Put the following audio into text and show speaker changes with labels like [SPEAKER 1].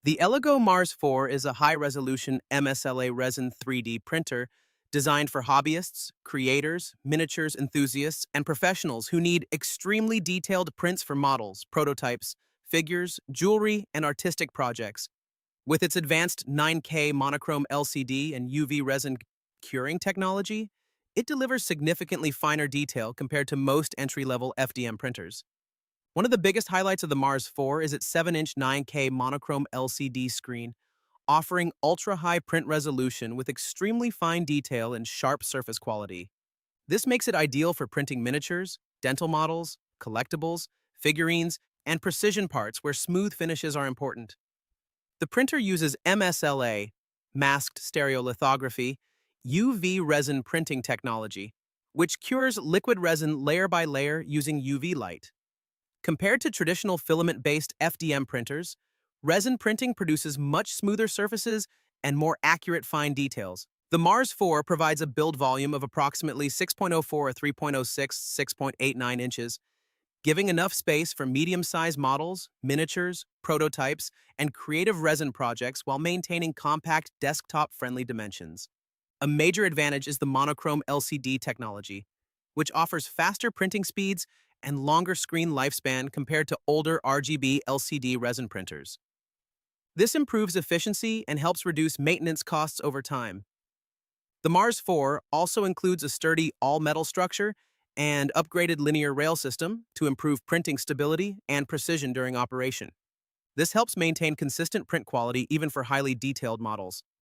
[SPEAKER 1] The ELEGOO Mars 4 is a high-resolution MSLA resin 3D printer designed for hobbyists, creators, miniatures enthusiasts, and professionals who need extremely detailed prints for models, prototypes, figures, jewelry, and artistic projects. With its advanced 9K monochrome LCD and UV resin curing technology, it delivers significantly finer detail compared to most entry-level FDM printers. One of the biggest highlights of the Mars 4 is its 7-inch 9K monochrome LCD screen, offering ultra-high print resolution with extremely fine detail and sharp surface quality. This makes it ideal for printing miniatures, dental models, collectibles, figurines, and precision parts where smooth finishes are important. The printer uses MSLA, masked stereolithography, UV resin printing technology, which cures liquid resin layer by layer using UV light. Compared to traditional filament-based FDM printers, resin printing produces much smoother surfaces and more accurate fine details. The Mars 4 provides a build volume of approximately 6.04 or 3.06, 6.89 inches, giving enough space for medium-sized models, miniatures, prototypes, and creative resin projects while maintaining compact desktop-friendly dimensions. A major advantage is the monochrome LCD technology, which offers faster printing speeds and longer screen lifespan compared to older RGB LCD resin printers. This improves efficiency and helps reduce maintenance costs over time. The Mars 4 also includes a sturdy all-metal structure and upgraded linear rail system to improve printing stability and precision during operation. This helps maintain consistent print quality even for highly detailed models.